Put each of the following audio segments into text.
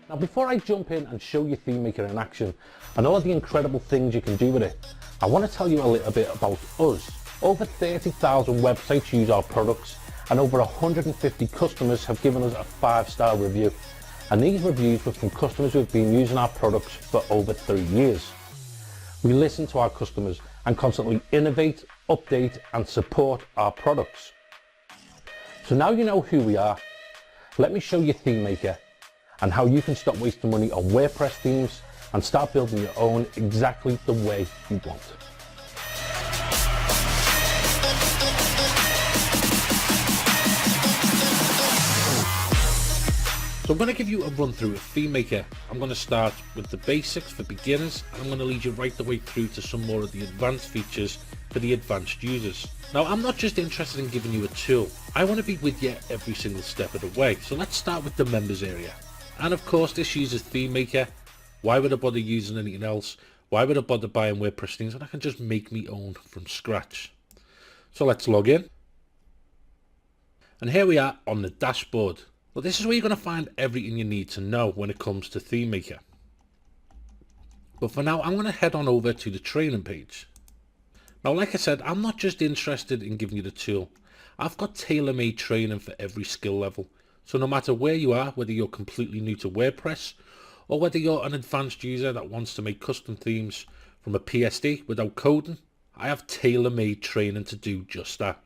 Now before I jump in and show you ThemeMaker in action and all the incredible things you can do with it, I want to tell you a little bit about us. Over 30,000 websites use our products and over 150 customers have given us a 5-star review. And these reviews were from customers who have been using our products for over 3 years. We listen to our customers and constantly innovate, update and support our products. So now you know who we are, let me show you ThemeMaker and how you can stop wasting money on WordPress themes and start building your own exactly the way you want. So I'm going to give you a run through of ThemeMaker. I'm going to start with the basics for beginners and I'm going to lead you right the way through to some more of the advanced features for the advanced users. Now I'm not just interested in giving you a tool, I want to be with you every single step of the way. So let's start with the members area. And of course this uses ThemeMaker. Why would I bother using anything else? Why would I bother buying WordPress themes when I can just make me own from scratch? So let's log in. And here we are on the dashboard. Well, this is where you're going to find everything you need to know when it comes to ThemeMaker. But for now I'm going to head on over to the training page. Now like I said, I'm not just interested in giving you the tool. I've got tailor-made training for every skill level. So no matter where you are, whether you're completely new to WordPress or whether you're an advanced user that wants to make custom themes from a PSD without coding, I have tailor-made training to do just that.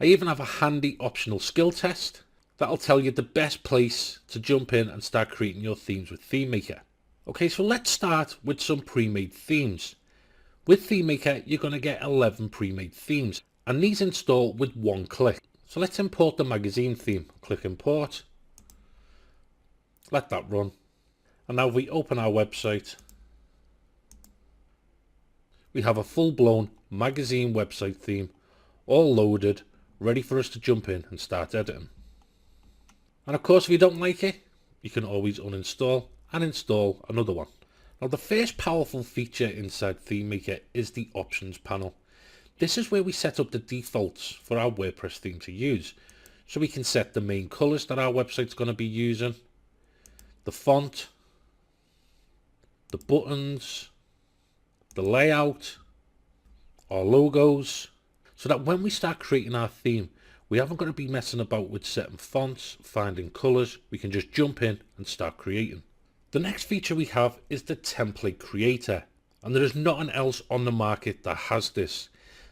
I even have a handy optional skill test that'll tell you the best place to jump in and start creating your themes with ThemeMaker. Okay, so let's start with some pre-made themes. With ThemeMaker, you're going to get 11 pre-made themes and these install with one click. So let's import the magazine theme. Click import, let that run. And now if we open our website, we have a full-blown magazine website theme, all loaded, ready for us to jump in and start editing. And of course, if you don't like it, you can always uninstall and install another one. Now the first powerful feature inside ThemeMaker is the options panel. This is where we set up the defaults for our WordPress theme to use. So we can set the main colors that our website's going to be using, the font, the buttons, the layout, our logos, so that when we start creating our theme, we haven't got to be messing about with setting fonts, finding colors. We can just jump in and start creating. The next feature we have is the template creator, and there is nothing else on the market that has this.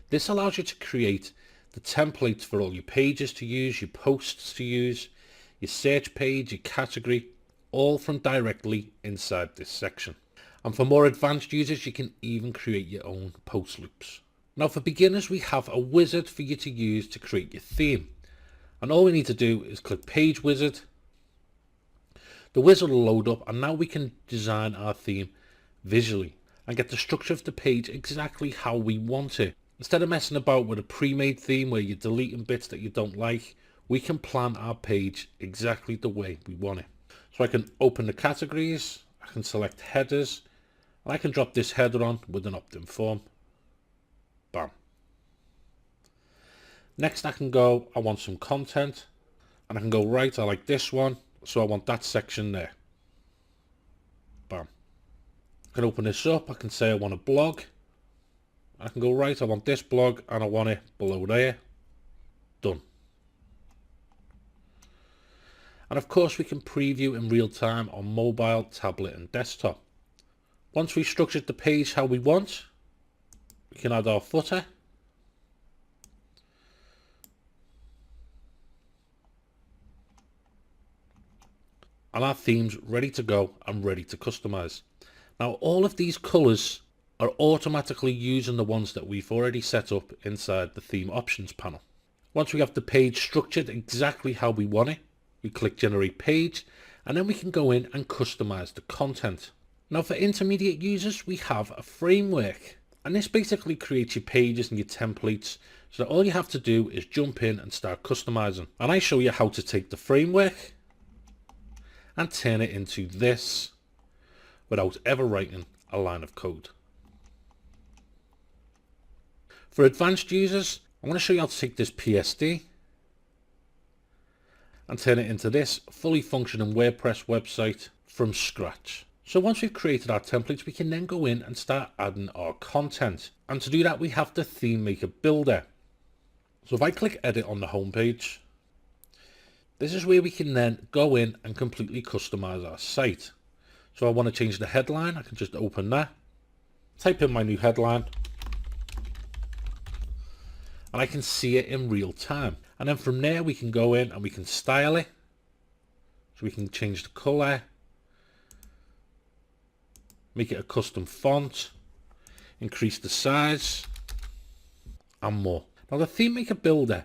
This allows you to create the templates for all your pages to use, your posts to use, your search page, your category, all from directly inside this section. And for more advanced users, you can even create your own post loops. Now for beginners, we have a wizard for you to use to create your theme. And all we need to do is click Page Wizard. The wizard will load up and now we can design our theme visually and get the structure of the page exactly how we want it. Instead of messing about with a pre-made theme where you're deleting bits that you don't like, we can plan our page exactly the way we want it. So I can open the categories, I can select headers, and I can drop this header on with an opt-in form. Bam. Next I can go, I want some content, and I can go right, I like this one, so I want that section there. Bam. I can open this up, I can say I want a blog. I can go right, I want this blog and I want it below there. Done. And of course we can preview in real time on mobile, tablet and desktop. Once we've structured the page how we want, we can add our footer. And our theme's ready to go and ready to customize. Now all of these colors are automatically using the ones that we've already set up inside the theme options panel. Once we have the page structured exactly how we want it, we click generate page, and then we can go in and customize the content. Now for intermediate users, we have a framework, and this basically creates your pages and your templates so that all you have to do is jump in and start customizing. And I show you how to take the framework and turn it into this without ever writing a line of code. For advanced users, I'm going to show you how to take this PSD and turn it into this fully functioning WordPress website from scratch. So once we've created our templates, we can then go in and start adding our content. And to do that, we have the Theme Maker Builder. So if I click edit on the home page, this is where we can then go in and completely customize our site. So I want to change the headline, I can just open that, type in my new headline, and I can see it in real time. And then from there we can go in and we can style it. So we can change the color, make it a custom font, increase the size, and more. Now the Theme Maker Builder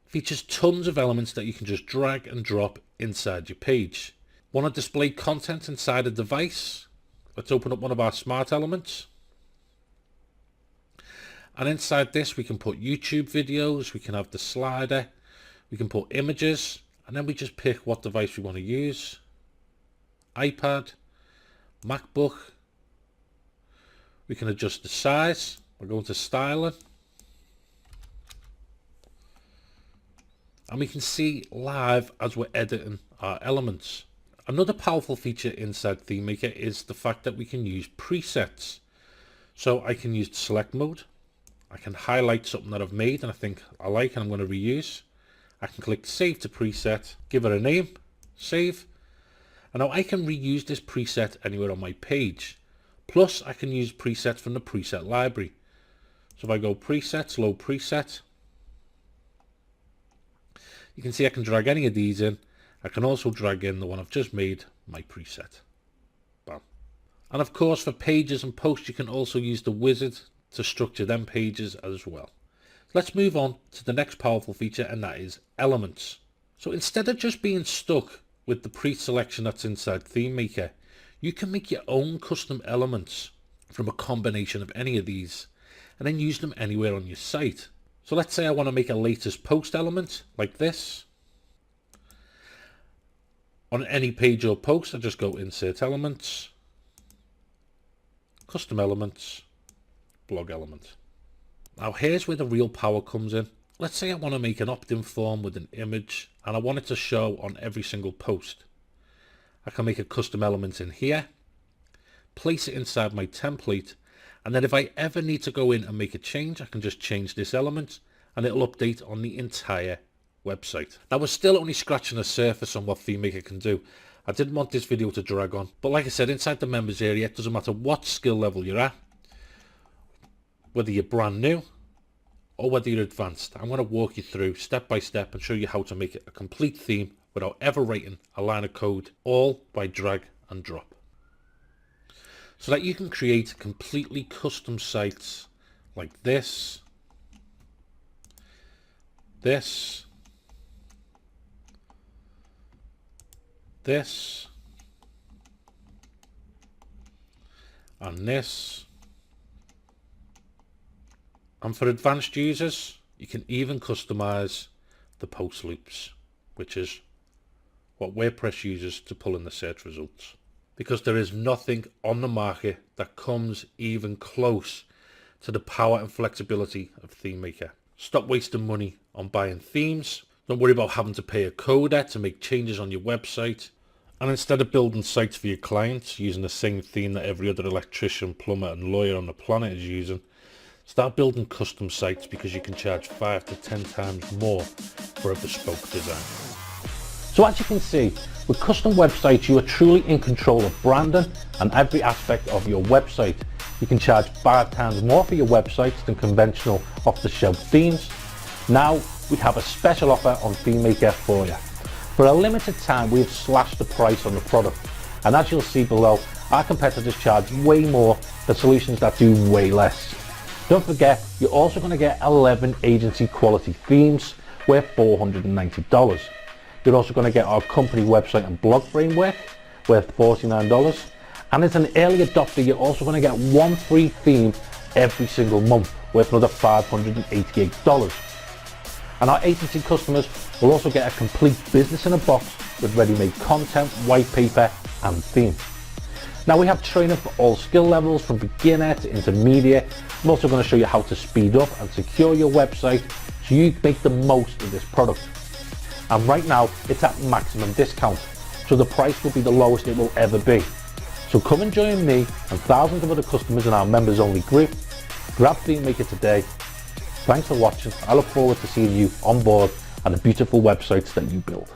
features tons of elements that you can just drag and drop inside your page. Want to display content inside a device? Let's open up one of our smart elements. And inside this we can put YouTube videos, we can have the slider, we can put images, and then we just pick what device we want to use. iPad, MacBook. We can adjust the size. We're going to styling. And we can see live as we're editing our elements. Another powerful feature inside Theme Maker is the fact that we can use presets. So I can use the select mode. I can highlight something that I've made and I think I like and I'm going to reuse. I can click save to preset, give it a name, save. And now I can reuse this preset anywhere on my page. Plus I can use presets from the preset library. So if I go presets, load preset, you can see I can drag any of these in. I can also drag in the one I've just made, my preset. Bam. And of course for pages and posts you can also use the wizard to structure them pages as well. Let's move on to the next powerful feature, and that is elements. So instead of just being stuck with the pre-selection that's inside Theme Maker, you can make your own custom elements from a combination of any of these and then use them anywhere on your site. So let's say I want to make a latest post element like this. On any page or post, I just go insert elements, custom elements, blog element. Now here's where the real power comes in. Let's say I want to make an opt-in form with an image and I want it to show on every single post. I can make a custom element in here, place it inside my template, and then if I ever need to go in and make a change, I can just change this element and it'll update on the entire website. Now we're still only scratching the surface on what Theme Maker can do. I didn't want this video to drag on, but like I said, inside the members area, it doesn't matter what skill level you're at, whether you're brand new or whether you're advanced. I'm going to walk you through step by step and show you how to make it a complete theme without ever writing a line of code, all by drag and drop. So that you can create completely custom sites like this, this, this, and this. And for advanced users, you can even customize the post loops, which is what WordPress uses to pull in the search results. Because there is nothing on the market that comes even close to the power and flexibility of Theme Maker. Stop wasting money on buying themes. Don't worry about having to pay a coder to make changes on your website. And instead of building sites for your clients using the same theme that every other electrician, plumber and lawyer on the planet is using, start building custom sites because you can charge 5 to 10 times more for a bespoke design. So as you can see, with custom websites you are truly in control of branding and every aspect of your website. You can charge 5 times more for your websites than conventional off-the-shelf themes. Now we have a special offer on Theme Maker for you. For a limited time we have slashed the price on the product, and as you'll see below, our competitors charge way more than solutions that do way less. Don't forget, you're also going to get 11 agency quality themes worth $490. You're also going to get our company website and blog framework worth $49. And as an early adopter, you're also going to get one free theme every single month worth another $588. And our agency customers will also get a complete business in a box with ready-made content, white paper and theme. Now we have training for all skill levels from beginner to intermediate. I'm also going to show you how to speed up and secure your website so you make the most of this product. And right now it's at maximum discount, so the price will be the lowest it will ever be. So come and join me and thousands of other customers in our members only group. Grab ThemeMaker today. Thanks for watching. I look forward to seeing you on board and the beautiful websites that you build.